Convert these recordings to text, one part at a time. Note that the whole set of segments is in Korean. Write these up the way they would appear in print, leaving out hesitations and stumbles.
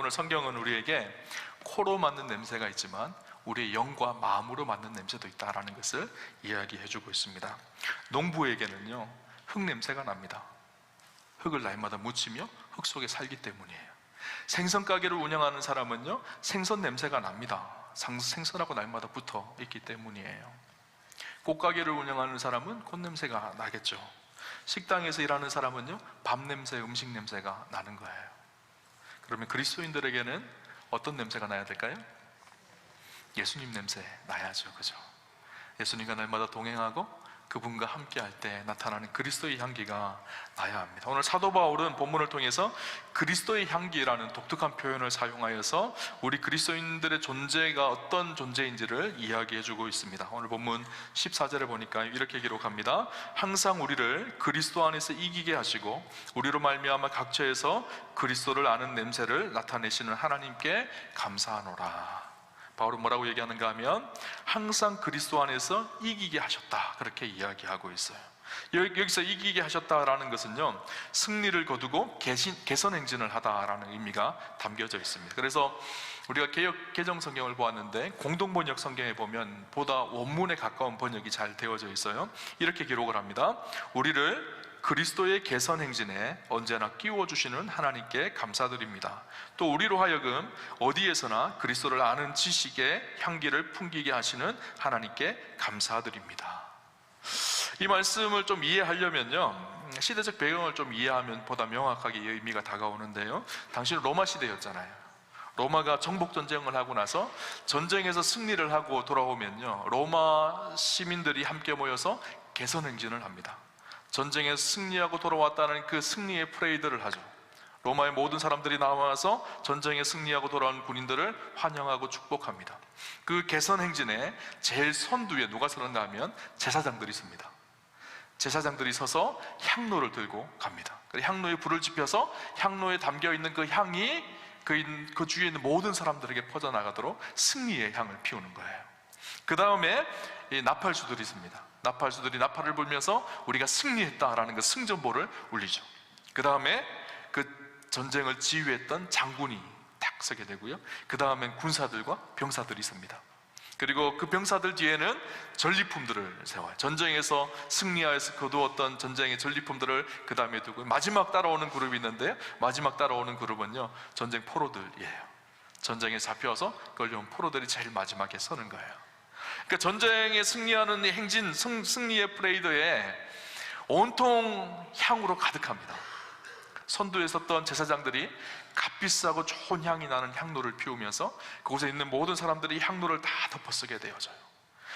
오늘 성경은 우리에게 코로 맡는 냄새가 있지만 우리의 영과 마음으로 맡는 냄새도 있다라는 것을 이야기해 주고 있습니다. 농부에게는요, 흙 냄새가 납니다. 흙을 날마다 묻히며 흙 속에 살기 때문이에요. 생선 가게를 운영하는 사람은요, 생선 냄새가 납니다. 생선하고 날마다 붙어 있기 때문이에요. 꽃가게를 운영하는 사람은 꽃 냄새가 나겠죠. 식당에서 일하는 사람은요, 밥 냄새, 음식 냄새가 나는 거예요. 그러면 그리스도인들에게는 어떤 냄새가 나야 될까요? 예수님 냄새 나야죠, 그죠? 예수님과 날마다 동행하고 그분과 함께할 때 나타나는 그리스도의 향기가 나야 합니다. 오늘 사도 바울은 본문을 통해서 그리스도의 향기라는 독특한 표현을 사용하여서 우리 그리스도인들의 존재가 어떤 존재인지를 이야기해주고 있습니다. 오늘 본문 14절에 보니까 이렇게 기록합니다. 항상 우리를 그리스도 안에서 이기게 하시고 우리로 말미암아 각처에서 그리스도를 아는 냄새를 나타내시는 하나님께 감사하노라. 바울은 뭐라고 얘기하는가 하면 항상 그리스도 안에서 이기게 하셨다, 그렇게 이야기하고 있어요. 여기서 이기게 하셨다라는 것은요, 승리를 거두고 개선 행진을 하다라는 의미가 담겨져 있습니다. 그래서 우리가 개정 성경을 보았는데 공동번역 성경에 보면 보다 원문에 가까운 번역이 잘 되어져 있어요. 이렇게 기록을 합니다. 우리를 그리스도의 개선 행진에 언제나 끼워주시는 하나님께 감사드립니다. 또 우리로 하여금 어디에서나 그리스도를 아는 지식의 향기를 풍기게 하시는 하나님께 감사드립니다. 이 말씀을 좀 이해하려면요, 시대적 배경을 좀 이해하면 보다 명확하게 의미가 다가오는데요, 당시는 로마 시대였잖아요. 로마가 정복전쟁을 하고 나서 전쟁에서 승리를 하고 돌아오면요, 로마 시민들이 함께 모여서 개선 행진을 합니다. 전쟁에서 승리하고 돌아왔다는 그 승리의 프레이드를 하죠. 로마의 모든 사람들이 나와서 전쟁에 승리하고 돌아온 군인들을 환영하고 축복합니다. 그 개선 행진에 제일 선두에 누가 서는가 하면 제사장들이 섭니다. 제사장들이 서서 향로를 들고 갑니다. 향로에 불을 지펴서 향로에 담겨있는 그 향이 그 주위에 있는 모든 사람들에게 퍼져나가도록 승리의 향을 피우는 거예요. 그 다음에 나팔수들이 있습니다. 나팔수들이 나팔을 불면서 우리가 승리했다라는 그 승전보를 울리죠. 그 다음에 그 전쟁을 지휘했던 장군이 딱 서게 되고요, 그 다음엔 군사들과 병사들이 섭니다. 그리고 그 병사들 뒤에는 전리품들을 세워요. 전쟁에서 승리하여서 거두었던 전쟁의 전리품들을 그 다음에 두고 마지막 따라오는 그룹이 있는데요, 마지막 따라오는 그룹은요, 전쟁 포로들이에요. 전쟁에 잡혀서 끌려온 포로들이 제일 마지막에 서는 거예요. 그러니까 전쟁에 승리하는 행진, 승리의 프레이드에 온통 향으로 가득합니다. 선두에 섰던 제사장들이 값비싸고 좋은 향이 나는 향로를 피우면서 그곳에 있는 모든 사람들이 향로를 다 덮어쓰게 되어져요.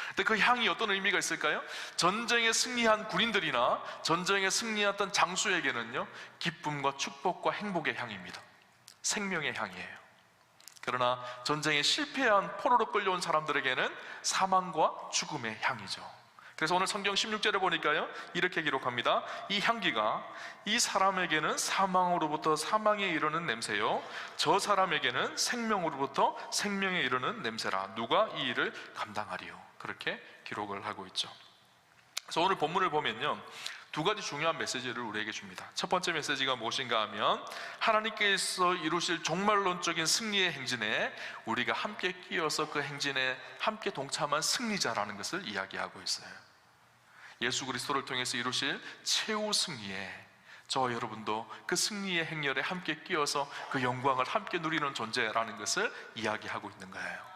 근데 그 향이 어떤 의미가 있을까요? 전쟁에 승리한 군인들이나 전쟁에 승리했던 장수에게는요, 기쁨과 축복과 행복의 향입니다. 생명의 향이에요. 그러나 전쟁에 실패한 포로로 끌려온 사람들에게는 사망과 죽음의 향이죠. 그래서 오늘 성경 16절에 보니까요, 이렇게 기록합니다. 이 향기가 이 사람에게는 사망으로부터 사망에 이르는 냄새요, 저 사람에게는 생명으로부터 생명에 이르는 냄새라. 누가 이 일을 감당하리요? 그렇게 기록을 하고 있죠. 그래서 오늘 본문을 보면요, 두 가지 중요한 메시지를 우리에게 줍니다. 첫 번째 메시지가 무엇인가 하면 하나님께서 이루실 종말론적인 승리의 행진에 우리가 함께 끼어서 그 행진에 함께 동참한 승리자라는 것을 이야기하고 있어요. 예수 그리스도를 통해서 이루실 최후 승리에 저와 여러분도 그 승리의 행렬에 함께 끼어서 그 영광을 함께 누리는 존재라는 것을 이야기하고 있는 거예요.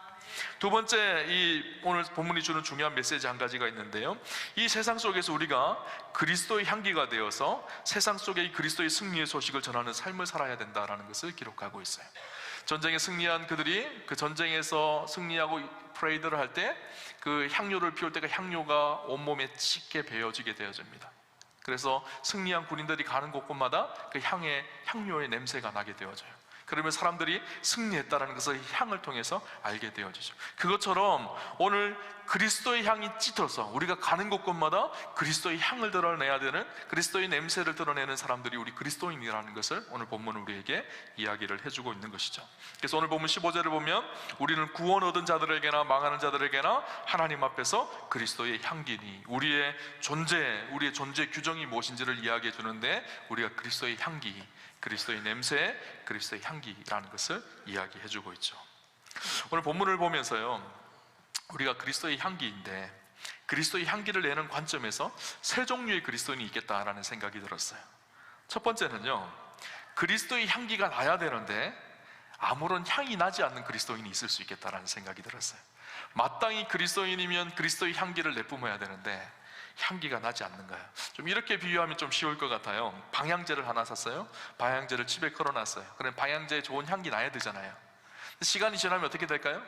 두 번째, 이 오늘 본문이 주는 중요한 메시지 한 가지가 있는데요, 이 세상 속에서 우리가 그리스도의 향기가 되어서 세상 속에 이 그리스도의 승리의 소식을 전하는 삶을 살아야 된다는 것을 기록하고 있어요. 전쟁에 승리한 그들이 그 전쟁에서 승리하고 프레이드를 할 때 그 향료를 피울 때 그 향료가 온몸에 짙게 배어지게 되어집니다. 그래서 승리한 군인들이 가는 곳곳마다 그 향료의 냄새가 나게 되어져요. 그러면 사람들이 승리했다는 것을 향을 통해서 알게 되어지죠. 그것처럼 오늘 그리스도의 향이 짙어서 우리가 가는 곳곳마다 그리스도의 향을 드러내야 되는, 그리스도의 냄새를 드러내는 사람들이 우리 그리스도인이라는 것을 오늘 본문은 우리에게 이야기를 해주고 있는 것이죠. 그래서 오늘 본문 15절을 보면 우리는 구원 얻은 자들에게나 망하는 자들에게나 하나님 앞에서 그리스도의 향기니, 우리의 존재 규정이 무엇인지를 이야기해 주는데, 우리가 그리스도의 향기, 그리스도의 냄새, 그리스도의 향기라는 것을 이야기해 주고 있죠. 오늘 본문을 보면서요, 우리가 그리스도의 향기인데, 그리스도의 향기를 내는 관점에서 세 종류의 그리스도인이 있겠다라는 생각이 들었어요. 첫 번째는요, 그리스도의 향기가 나야 되는데 아무런 향이 나지 않는 그리스도인이 있을 수 있겠다라는 생각이 들었어요. 마땅히 그리스도인이면 그리스도의 향기를 내뿜어야 되는데 향기가 나지 않는 거예요. 좀 이렇게 비유하면 좀 쉬울 것 같아요. 방향제를 하나 샀어요. 방향제를 집에 걸어놨어요. 그럼 방향제에 좋은 향기 나야 되잖아요. 시간이 지나면 어떻게 될까요?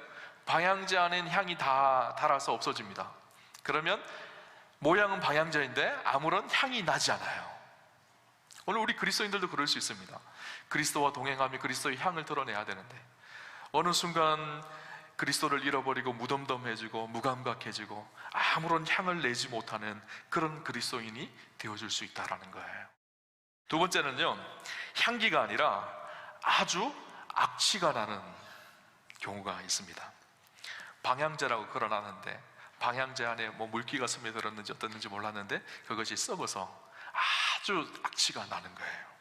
방향제 안엔 향이 다 달아서 없어집니다. 그러면 모양은 방향제인데 아무런 향이 나지 않아요. 오늘 우리 그리스도인들도 그럴 수 있습니다. 그리스도와 동행하며 그리스도의 향을 드러내야 되는데 어느 순간 그리스도를 잃어버리고 무덤덤해지고 무감각해지고 아무런 향을 내지 못하는 그런 그리스도인이 되어줄 수 있다는 거예요. 두 번째는요, 향기가 아니라 아주 악취가 나는 경우가 있습니다. 방향제라고 걸어놨는데 방향제 안에 뭐 물기가 스며들었는지 어떻는지 몰랐는데 그것이 썩어서 아주 악취가 나는 거예요.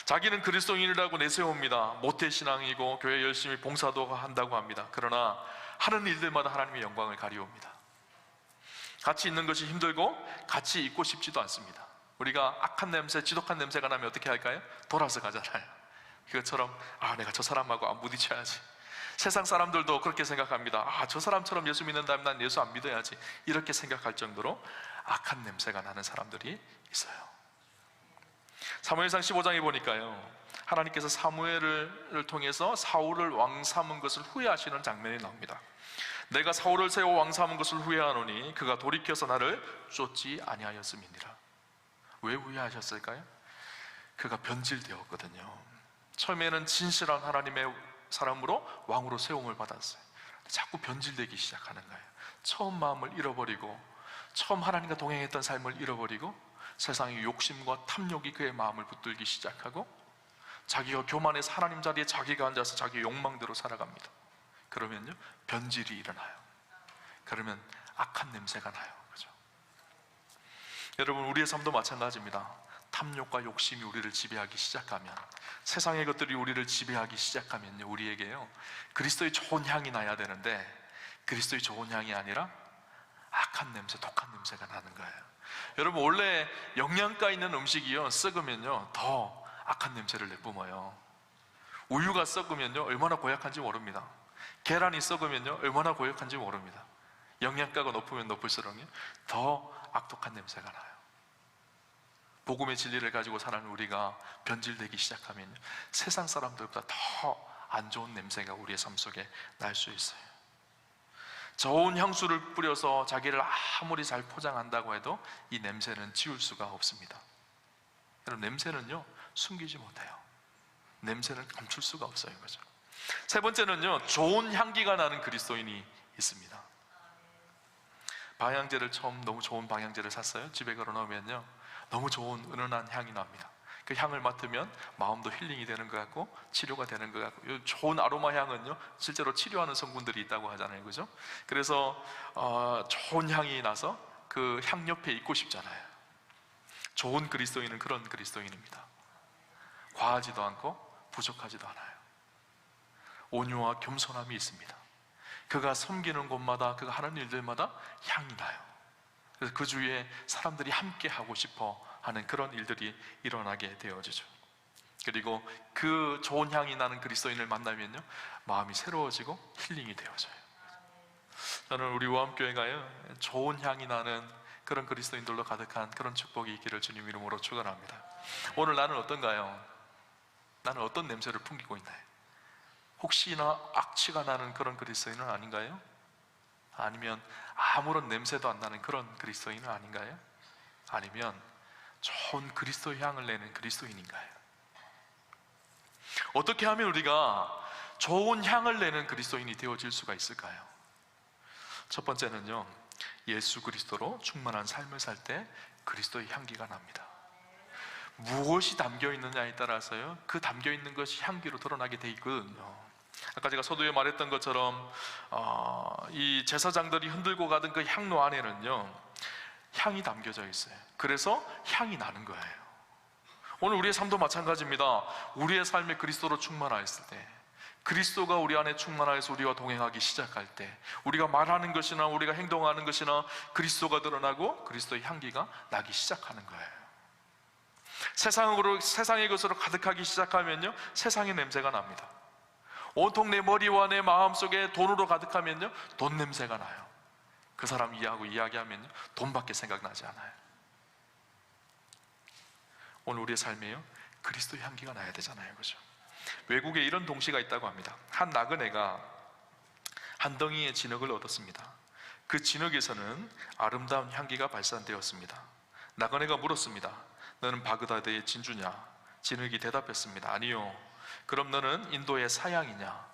자기는 그리스도인이라고 내세웁니다. 모태신앙이고 교회 열심히 봉사도 한다고 합니다. 그러나 하는 일들마다 하나님의 영광을 가리웁니다. 같이 있는 것이 힘들고 같이 있고 싶지도 않습니다. 우리가 악한 냄새, 지독한 냄새가 나면 어떻게 할까요? 돌아서 가잖아요. 그것처럼 내가 저 사람하고 안 부딪혀야지. 세상 사람들도 그렇게 생각합니다. 저 사람처럼 예수 믿는다면 난 예수 안 믿어야지. 이렇게 생각할 정도로 악한 냄새가 나는 사람들이 있어요. 사무엘상 15장에 보니까요, 하나님께서 사무엘을 통해서 사울을 왕 삼은 것을 후회하시는 장면이 나옵니다. 내가 사울을 세워 왕 삼은 것을 후회하노니 그가 돌이켜서 나를 쫓지 아니하였음이니라. 왜 후회하셨을까요? 그가 변질되었거든요. 처음에는 진실한 하나님의 사람으로 왕으로 세움을 받았어요. 자꾸 변질되기 시작하는 거예요. 처음 마음을 잃어버리고, 처음 하나님과 동행했던 삶을 잃어버리고, 세상의 욕심과 탐욕이 그의 마음을 붙들기 시작하고, 자기가 교만해서 하나님 자리에 자기가 앉아서 자기의 욕망대로 살아갑니다. 그러면요, 변질이 일어나요. 그러면 악한 냄새가 나요. 그죠? 여러분, 우리의 삶도 마찬가지입니다. 탐욕과 욕심이 우리를 지배하기 시작하면, 세상의 것들이 우리를 지배하기 시작하면요, 우리에게요, 그리스도의 좋은 향이 나야 되는데 그리스도의 좋은 향이 아니라 악한 냄새, 독한 냄새가 나는 거예요. 여러분, 원래 영양가 있는 음식이요, 썩으면요 더 악한 냄새를 내뿜어요. 우유가 썩으면요 얼마나 고약한지 모릅니다. 계란이 썩으면요 얼마나 고약한지 모릅니다. 영양가가 높으면 높을수록요 더 악독한 냄새가 나요. 복음의 진리를 가지고 사는 우리가 변질되기 시작하면 세상 사람들보다 더 안 좋은 냄새가 우리의 삶 속에 날 수 있어요. 좋은 향수를 뿌려서 자기를 아무리 잘 포장한다고 해도 이 냄새는 지울 수가 없습니다. 여러분, 냄새는요 숨기지 못해요. 냄새는 감출 수가 없어요. 그죠? 세 번째는요, 좋은 향기가 나는 그리스도인이 있습니다. 방향제를 처음 너무 좋은 방향제를 샀어요. 집에 걸어놓으면요 너무 좋은 은은한 향이 납니다. 그 향을 맡으면 마음도 힐링이 되는 것 같고 치료가 되는 것 같고, 좋은 아로마 향은요 실제로 치료하는 성분들이 있다고 하잖아요. 그죠? 그래서 좋은 향이 나서 그 향 옆에 있고 싶잖아요. 좋은 그리스도인은 그런 그리스도인입니다. 과하지도 않고 부족하지도 않아요. 온유와 겸손함이 있습니다. 그가 섬기는 곳마다, 그가 하는 일들마다 향이 나요. 그래서 그 주위에 사람들이 함께 하고 싶어 하는 그런 일들이 일어나게 되어지죠. 그리고 그 좋은 향이 나는 그리스도인을 만나면요 마음이 새로워지고 힐링이 되어져요. 저는 우리 우암교회가요 좋은 향이 나는 그런 그리스도인들로 가득한 그런 축복이 있기를 주님 이름으로 축원합니다. 오늘 나는 어떤가요? 나는 어떤 냄새를 풍기고 있나요? 혹시나 악취가 나는 그런 그리스도인은 아닌가요? 아니면 아무런 냄새도 안 나는 그런 그리스도인은 아닌가요? 아니면 좋은 그리스도 향을 내는 그리스도인인가요? 어떻게 하면 우리가 좋은 향을 내는 그리스도인이 되어질 수가 있을까요? 첫 번째는요, 예수 그리스도로 충만한 삶을 살 때 그리스도의 향기가 납니다. 무엇이 담겨 있느냐에 따라서요, 그 담겨 있는 것이 향기로 드러나게 돼 있거든요. 아까 제가 서두에 말했던 것처럼 이 제사장들이 흔들고 가던 그 향로 안에는요, 향이 담겨져 있어요. 그래서 향이 나는 거예요. 오늘 우리의 삶도 마찬가지입니다. 우리의 삶에 그리스도로 충만하였을 때, 그리스도가 우리 안에 충만하여서 우리와 동행하기 시작할 때, 우리가 말하는 것이나 우리가 행동하는 것이나 그리스도가 드러나고 그리스도의 향기가 나기 시작하는 거예요. 세상의 것으로 가득하기 시작하면요, 세상의 냄새가 납니다. 온통 내 머리와 내 마음속에 돈으로 가득하면요, 돈 냄새가 나요. 그 사람 이야기하면요, 돈밖에 생각나지 않아요. 오늘 우리의 삶에요, 그리스도의 향기가 나야 되잖아요, 그죠? 외국에 이런 동시가 있다고 합니다. 한 나그네가 한 덩이의 진흙을 얻었습니다. 그 진흙에서는 아름다운 향기가 발산되었습니다. 나그네가 물었습니다. 너는 바그다드의 진주냐? 진흙이 대답했습니다. 아니요. 그럼 너는 인도의 사양이냐?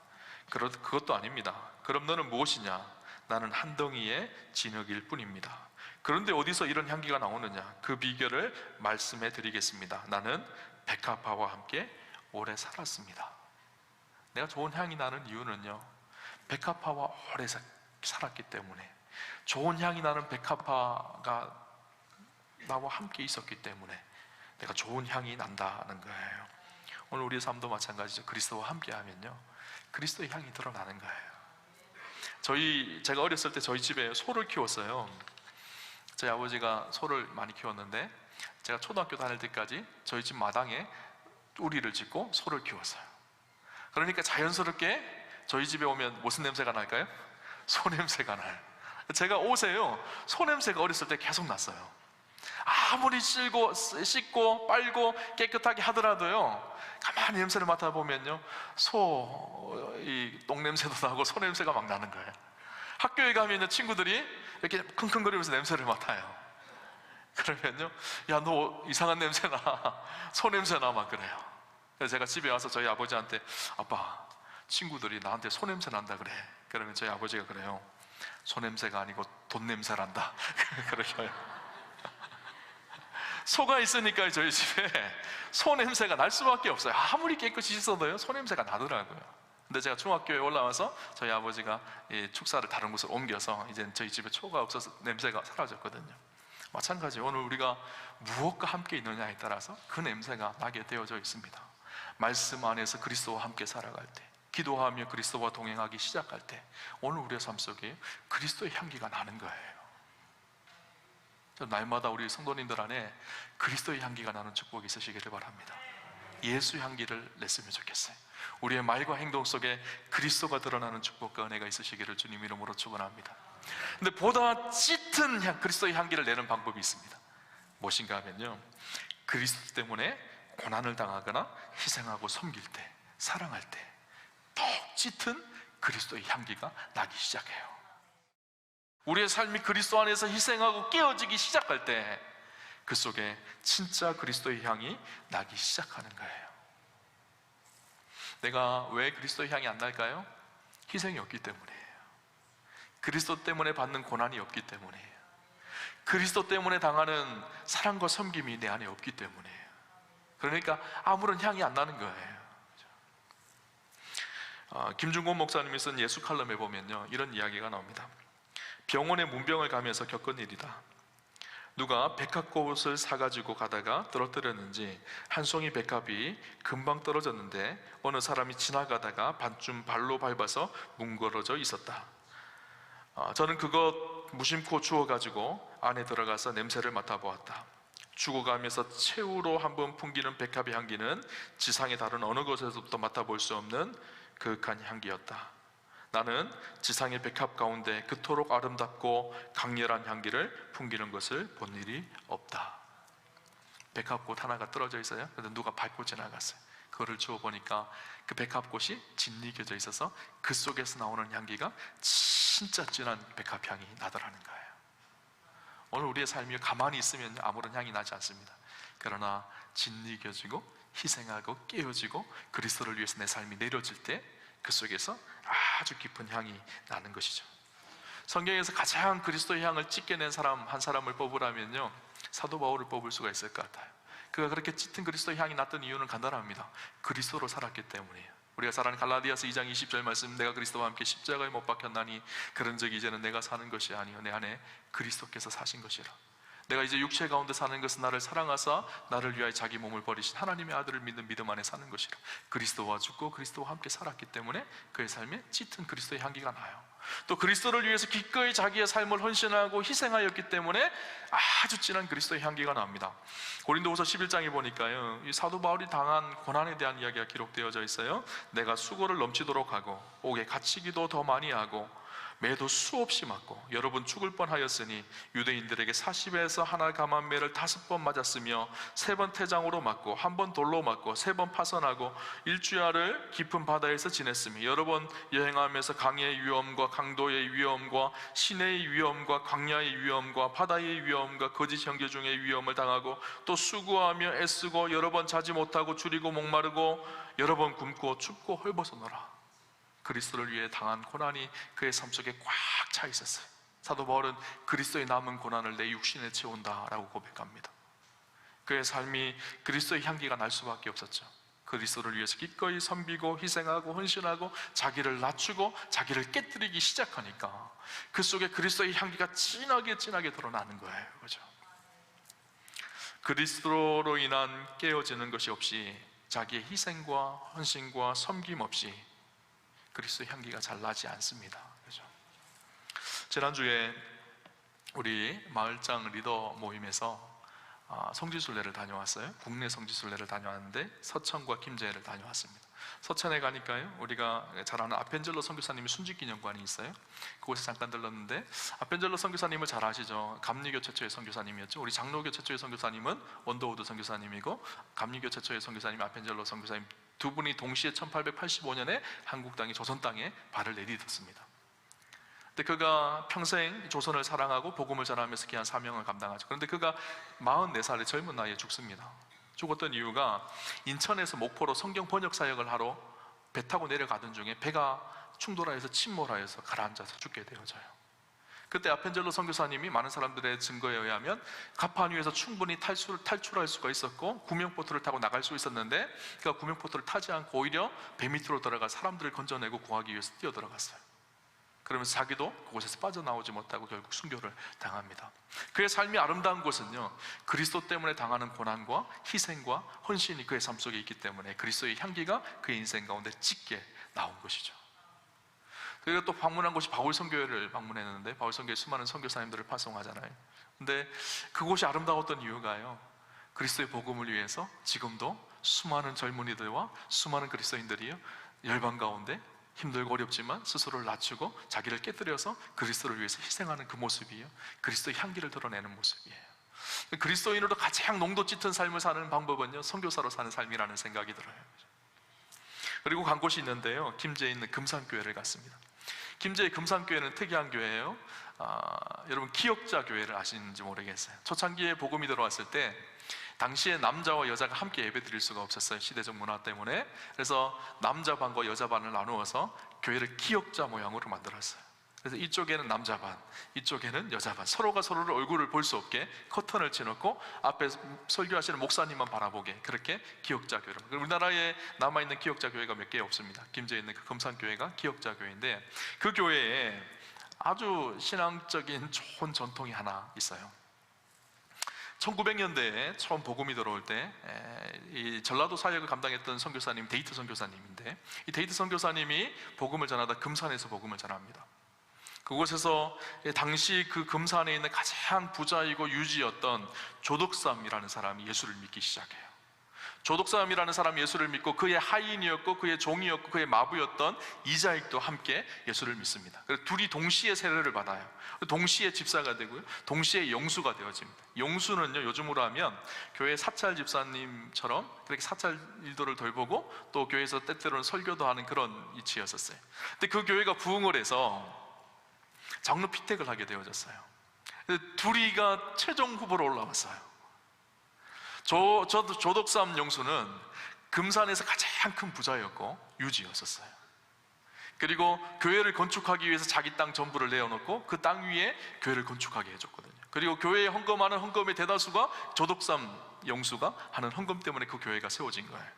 그것도 아닙니다. 그럼 너는 무엇이냐? 나는 한 덩이의 진흙일 뿐입니다. 그런데 어디서 이런 향기가 나오느냐? 그 비결을 말씀해 드리겠습니다. 나는 백합화와 함께 오래 살았습니다. 내가 좋은 향이 나는 이유는요, 백합화와 오래 살았기 때문에, 좋은 향이 나는 백합화가 나와 함께 있었기 때문에 내가 좋은 향이 난다는 거예요. 오늘 우리의 삶도 마찬가지죠. 그리스도와 함께 하면요, 그리스도의 향이 드러나는 거예요. 제가 어렸을 때 저희 집에 소를 키웠어요. 저희 아버지가 소를 많이 키웠는데, 제가 초등학교 다닐 때까지 저희 집 마당에 우리를 짓고 소를 키웠어요. 그러니까 자연스럽게 저희 집에 오면 무슨 냄새가 날까요? 소 냄새가 나요. 제가 옷에요, 소 냄새가 어렸을 때 계속 났어요. 아무리 씻고 빨고 깨끗하게 하더라도요, 가만히 냄새를 맡아보면요, 똥 냄새도 나고 소 냄새가 막 나는 거예요. 학교에 가면 친구들이 이렇게 킁킁거리면서 냄새를 맡아요. 그러면요, 야, 너 이상한 냄새 나, 소 냄새 나, 막 그래요. 그래서 제가 집에 와서 저희 아버지한테, 아빠, 친구들이 나한테 소 냄새 난다 그래. 그러면 저희 아버지가 그래요. 소 냄새가 아니고 돈 냄새란다. 그러셔요. 소가 있으니까 저희 집에 소 냄새가 날 수밖에 없어요. 아무리 깨끗이 씻어도요, 소 냄새가 나더라고요. 근데 제가 중학교에 올라와서 저희 아버지가 축사를 다른 곳으로 옮겨서 이제 저희 집에 초가 없어서 냄새가 사라졌거든요. 마찬가지로 오늘 우리가 무엇과 함께 있느냐에 따라서 그 냄새가 나게 되어져 있습니다. 말씀 안에서 그리스도와 함께 살아갈 때, 기도하며 그리스도와 동행하기 시작할 때, 오늘 우리의 삶 속에 그리스도의 향기가 나는 거예요. 날마다 우리 성도님들 안에 그리스도의 향기가 나는 축복이 있으시기를 바랍니다. 예수 향기를 냈으면 좋겠어요. 우리의 말과 행동 속에 그리스도가 드러나는 축복과 은혜가 있으시기를 주님 이름으로 축원합니다. 근데 보다 짙은 그리스도의 향기를 내는 방법이 있습니다. 무엇인가 하면요, 그리스도 때문에 고난을 당하거나 희생하고 섬길 때, 사랑할 때 더욱 짙은 그리스도의 향기가 나기 시작해요. 우리의 삶이 그리스도 안에서 희생하고 깨어지기 시작할 때, 그 속에 진짜 그리스도의 향이 나기 시작하는 거예요. 내가 왜 그리스도의 향이 안 날까요? 희생이 없기 때문이에요. 그리스도 때문에 받는 고난이 없기 때문이에요. 그리스도 때문에 당하는 사랑과 섬김이 내 안에 없기 때문이에요. 그러니까 아무런 향이 안 나는 거예요. 김중곤 목사님이 쓴 예수 칼럼에 보면요, 이런 이야기가 나옵니다. 병원에 문병을 가면서 겪은 일이다. 누가 백합꽃을 사가지고 가다가 떨어뜨렸는지 한 송이 백합이 금방 떨어졌는데 어느 사람이 지나가다가 반쯤 발로 밟아서 뭉그러져 있었다. 저는 그것 무심코 주워가지고 안에 들어가서 냄새를 맡아보았다. 죽어가면서 최후로 한번 풍기는 백합의 향기는 지상의 다른 어느 곳에서부터 맡아볼 수 없는 그윽한 향기였다. 나는 지상의 백합 가운데 그토록 아름답고 강렬한 향기를 풍기는 것을 본 일이 없다. 백합꽃 하나가 떨어져 있어요. 그런데 누가 밟고 지나갔어요. 그거를 주워보니까 그 백합꽃이 짓이겨져 있어서 그 속에서 나오는 향기가 진짜 진한 백합향이 나더라는 거예요. 오늘 우리의 삶이 가만히 있으면 아무런 향이 나지 않습니다. 그러나 짓이겨지고 희생하고 깨어지고 그리스도를 위해서 내 삶이 내려질 때 그 속에서 아주 깊은 향이 나는 것이죠. 성경에서 가장 그리스도의 향을 짙게 낸 사람 한 사람을 뽑으라면요, 사도 바울을 뽑을 수가 있을 것 같아요. 그가 그렇게 짙은 그리스도의 향이 났던 이유는 간단합니다. 그리스도로 살았기 때문이에요. 우리가 잘 아는 갈라디아서 2장 20절 말씀, 내가 그리스도와 함께 십자가에 못 박혔나니 그런즉 이제는 내가 사는 것이 아니요 내 안에 그리스도께서 사신 것이라. 내가 이제 육체 가운데 사는 것은 나를 사랑하사 나를 위하여 자기 몸을 버리신 하나님의 아들을 믿는 믿음 안에 사는 것이라. 그리스도와 죽고 그리스도와 함께 살았기 때문에 그의 삶에 짙은 그리스도의 향기가 나요. 또 그리스도를 위해서 기꺼이 자기의 삶을 헌신하고 희생하였기 때문에 아주 진한 그리스도의 향기가 납니다. 고린도후서 11장에 보니까요, 이 사도 바울이 당한 고난에 대한 이야기가 기록되어져 있어요. 내가 수고를 넘치도록 하고 옥에 갇히기도 더 많이 하고 매도 수없이 맞고 여러분 죽을 뻔하였으니 유대인들에게 40에서 하나 감한매를 5번 맞았으며 3번 태장으로 맞고 1번 돌로 맞고 3번 파선하고 일주야를 깊은 바다에서 지냈으며 여러 번 여행하면서 강의 위험과 강도의 위험과 시내의 위험과 광야의 위험과 바다의 위험과 거짓 형제 중의 위험을 당하고 또 수고하며 애쓰고 여러 번 자지 못하고 줄이고 목마르고 여러 번 굶고 춥고 헐벗어노라. 그리스도를 위해 당한 고난이 그의 삶 속에 꽉 차 있었어요. 사도 바울은 그리스도의 남은 고난을 내 육신에 채운다라고 고백합니다. 그의 삶이 그리스도의 향기가 날 수밖에 없었죠. 그리스도를 위해서 기꺼이 섬기고 희생하고 헌신하고 자기를 낮추고 자기를 깨뜨리기 시작하니까 그 속에 그리스도의 향기가 진하게 드러나는 거예요. 그죠? 그리스도로 인한 깨어지는 것이 없이, 자기의 희생과 헌신과 섬김 없이 그리스도의 향기가 잘 나지 않습니다. 그죠? 지난주에 우리 마을장 리더 모임에서 성지순례를 다녀왔어요. 국내 성지순례를 다녀왔는데 서천과 김제를 다녀왔습니다. 서천에 가니까요, 우리가 잘 아는 아펜젤로 선교사님이 순직기념관이 있어요. 그곳에 잠깐 들렀는데, 아펜젤로 선교사님을 잘 아시죠? 감리교 최초의 선교사님이었죠. 우리 장로교 최초의 선교사님은 원더우드 선교사님이고, 감리교 최초의 선교사님 아펜젤로 선교사님, 두 분이 동시에 1885년에 한국 땅에, 조선 땅에 발을 내딛었습니다. 근데 그가 평생 조선을 사랑하고 복음을 전하면서 귀한 사명을 감당하죠. 그런데 그가 44살의 젊은 나이에 죽습니다. 죽었던 이유가 인천에서 목포로 성경 번역 사역을 하러 배 타고 내려가던 중에 배가 충돌하여서 침몰하여서 가라앉아서 죽게 되어져요. 그때 아펜젤로 선교사님이 많은 사람들의 증거에 의하면 갑판 위에서 충분히 탈출할 수가 있었고 구명보트를 타고 나갈 수 있었는데, 그가 구명보트를 타지 않고 오히려 배 밑으로 들어가 사람들을 건져내고 구하기 위해서 뛰어들어갔어요. 그러면서 자기도 그곳에서 빠져나오지 못하고 결국 순교를 당합니다. 그의 삶이 아름다운 것은요, 그리스도 때문에 당하는 고난과 희생과 헌신이 그의 삶 속에 있기 때문에 그리스도의 향기가 그의 인생 가운데 짙게 나온 것이죠. 그리고 또 방문한 곳이 바울선교회를 방문했는데, 바울선교회 수많은 선교사님들을 파송하잖아요. 근데 그곳이 아름다웠던 이유가요, 그리스도의 복음을 위해서 지금도 수많은 젊은이들과 수많은 그리스도인들이요, 열방 가운데 힘들고 어렵지만 스스로를 낮추고 자기를 깨뜨려서 그리스도를 위해서 희생하는 그 모습이에요. 그리스도의 향기를 드러내는 모습이에요. 그리스도인으로 가장 농도 짙은 삶을 사는 방법은요, 선교사로 사는 삶이라는 생각이 들어요. 그리고 간 곳이 있는데요, 김제에 있는 금산교회를 갔습니다. 김제의 금산교회는 특이한 교회예요. 여러분 기역자 교회를 아시는지 모르겠어요. 초창기에 복음이 들어왔을 때 당시에 남자와 여자가 함께 예배 드릴 수가 없었어요. 시대적 문화 때문에. 그래서 남자 반과 여자 반을 나누어서 교회를 기역자 모양으로 만들었어요. 그래서 이쪽에는 남자 반, 이쪽에는 여자 반, 서로가 서로를 얼굴을 볼 수 없게 커튼을 쳐놓고 앞에 설교하시는 목사님만 바라보게, 그렇게 기역자 교회로. 우리나라에 남아있는 기역자 교회가 몇 개 없습니다. 김제에 있는 그 금산교회가 기역자 교회인데, 그 교회에 아주 신앙적인 좋은 전통이 하나 있어요. 1900년대에 처음 복음이 들어올 때 이 전라도 사역을 감당했던 선교사님, 데이트 선교사님인데, 이 데이트 선교사님이 복음을 전하다 금산에서 복음을 전합니다. 그곳에서 당시 그 금산에 있는 가장 부자이고 유지였던 조덕삼이라는 사람이 예수를 믿기 시작해요. 조덕삼이라는 사람이 예수를 믿고 그의 하인이었고 그의 종이었고 그의 마부였던 이자익도 함께 예수를 믿습니다. 그래서 둘이 동시에 세례를 받아요. 동시에 집사가 되고요, 동시에 영수가 되어집니다. 영수는요, 요즘으로 하면 교회 사찰 집사님처럼 그렇게 사찰 일도를 돌보고 또 교회에서 때때로는 설교도 하는 그런 위치였었어요. 근데 그 교회가 부흥을 해서 장로 피택을 하게 되어졌어요. 둘이가 최종 후보로 올라왔어요. 조덕삼 영수는 금산에서 가장 큰 부자였고 유지였었어요. 그리고 교회를 건축하기 위해서 자기 땅 전부를 내어놓고 그 땅 위에 교회를 건축하게 해줬거든요. 그리고 교회에 헌금하는 헌금의 대다수가 조덕삼 영수가 하는 헌금 때문에 그 교회가 세워진 거예요.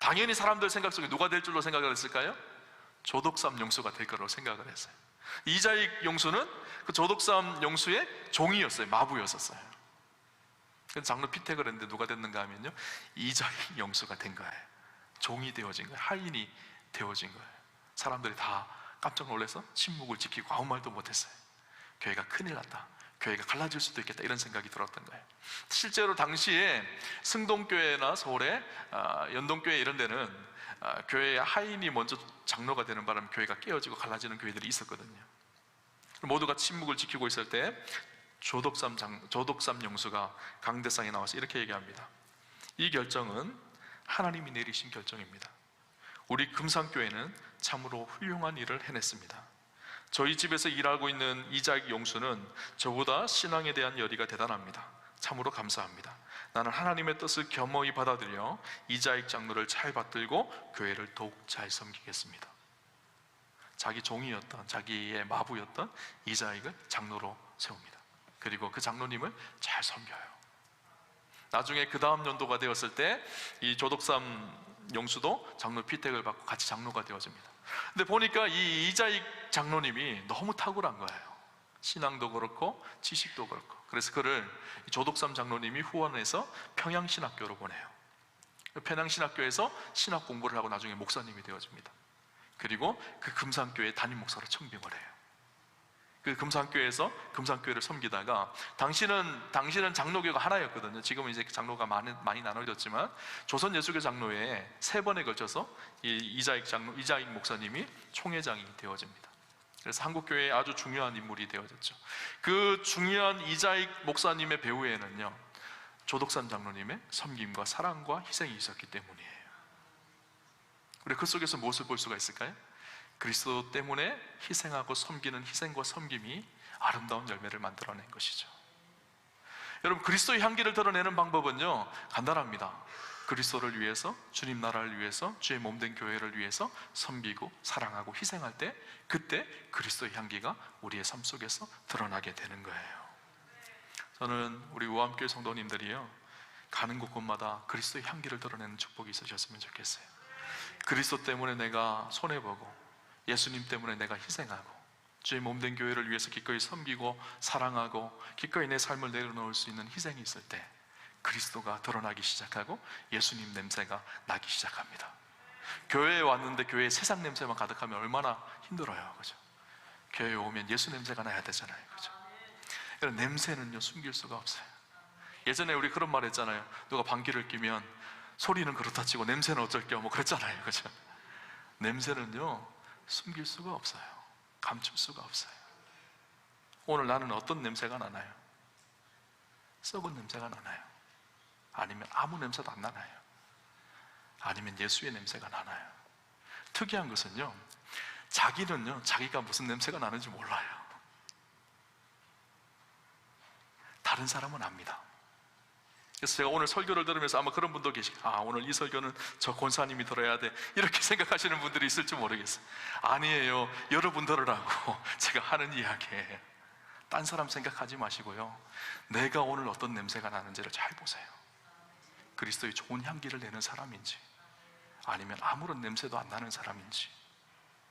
당연히 사람들 생각 속에 누가 될 줄로 생각을 했을까요? 조덕삼 영수가 될 거라고 생각을 했어요. 이자익 영수는 그 조덕삼 영수의 종이었어요. 마부였었어요. 그래서 장로 피택을 했는데 누가 됐는가 하면요, 이자익 영수가 된 거예요. 종이 되어진 거예요. 하인이 되어진 거예요. 사람들이 다 깜짝 놀라서 침묵을 지키고 아무 말도 못했어요. 교회가 큰일 났다, 교회가 갈라질 수도 있겠다, 이런 생각이 들었던 거예요. 실제로 당시에 승동교회나 서울의 연동교회 이런 데는 교회의 하인이 먼저 장로가 되는 바람에 교회가 깨어지고 갈라지는 교회들이 있었거든요. 모두가 침묵을 지키고 있을 때 조덕삼 영수가 강대상에 나와서 이렇게 얘기합니다. 이 결정은 하나님이 내리신 결정입니다. 우리 금산교회는 참으로 훌륭한 일을 해냈습니다. 저희 집에서 일하고 있는 이자익 영수는 저보다 신앙에 대한 열의가 대단합니다. 참으로 감사합니다. 나는 하나님의 뜻을 겸허히 받아들여 이자익 장로를 잘 받들고 교회를 더욱 잘 섬기겠습니다. 자기 종이었던, 자기의 마부였던 이자익을 장로로 세웁니다. 그리고 그 장로님을 잘 섬겨요. 나중에 그 다음 연도가 되었을 때 이 조덕삼 영수도 장로 피택을 받고 같이 장로가 되어집니다. 근데 보니까 이 이자익 장로님이 너무 탁월한 거예요. 신앙도 그렇고 지식도 그렇고. 그래서 그를 조덕삼 장로님이 후원해서 평양신학교로 보내요. 평양신학교에서 신학 공부를 하고 나중에 목사님이 되어집니다. 그리고 그 금산교회 담임 목사로 청빙을 해요. 그 금산교회에서 금산교회를 섬기다가 당시는 장로교가 하나였거든요. 지금은 이제 장로가 많이 나눠졌지만 조선예수교 장로회에 3번에 걸쳐서 이자익 목사님이 총회장이 되어집니다. 그래서 한국교회의 아주 중요한 인물이 되어졌죠. 그 중요한 이자익 목사님의 배후에는요, 조덕삼 장로님의 섬김과 사랑과 희생이 있었기 때문이에요. 우리 그 속에서 무엇을 볼 수가 있을까요? 그리스도 때문에 희생하고 섬기는 희생과 섬김이 아름다운 열매를 만들어낸 것이죠. 여러분, 그리스도의 향기를 드러내는 방법은요, 간단합니다. 그리스도를 위해서, 주님 나라를 위해서, 주의 몸된 교회를 위해서 섬기고 사랑하고 희생할 때, 그때 그리스도의 향기가 우리의 삶 속에서 드러나게 되는 거예요. 저는 우리 우암교회 성도님들이요, 가는 곳곳마다 그리스도의 향기를 드러내는 축복이 있으셨으면 좋겠어요. 그리스도 때문에 내가 손해보고, 예수님 때문에 내가 희생하고, 주의 몸된 교회를 위해서 기꺼이 섬기고 사랑하고 기꺼이 내 삶을 내려놓을 수 있는 희생이 있을 때 그리스도가 드러나기 시작하고 예수님 냄새가 나기 시작합니다. 교회에 왔는데 교회에 세상 냄새만 가득하면 얼마나 힘들어요, 그죠? 교회에 오면 예수 냄새가 나야 되잖아요, 그죠? 이런 냄새는요, 숨길 수가 없어요. 예전에 우리 그런 말 했잖아요. 누가 방귀를 뀌면 소리는 그렇다 치고 냄새는 어쩔 겸 뭐 그랬잖아요, 그죠? 냄새는요, 숨길 수가 없어요. 감출 수가 없어요. 오늘 나는 어떤 냄새가 나나요? 썩은 냄새가 나나요? 아니면 아무 냄새도 안 나나요? 아니면 예수의 냄새가 나나요? 특이한 것은요, 자기는요, 자기가 무슨 냄새가 나는지 몰라요. 다른 사람은 압니다. 그래서 제가 오늘 설교를 들으면서 아마 그런 분도 오늘 이 설교는 저 권사님이 들어야 돼, 이렇게 생각하시는 분들이 있을지 모르겠어요. 아니에요. 여러분 들으라고 제가 하는 이야기예요. 딴 사람 생각하지 마시고요, 내가 오늘 어떤 냄새가 나는지를 잘 보세요. 그리스도의 좋은 향기를 내는 사람인지, 아니면 아무런 냄새도 안 나는 사람인지,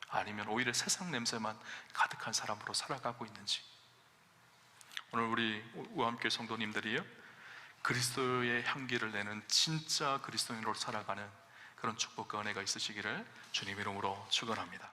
아니면 오히려 세상 냄새만 가득한 사람으로 살아가고 있는지. 오늘 우리 우암교회 성도님들이요, 그리스도의 향기를 내는 진짜 그리스도인으로 살아가는 그런 축복과 은혜가 있으시기를 주님 이름으로 축원합니다.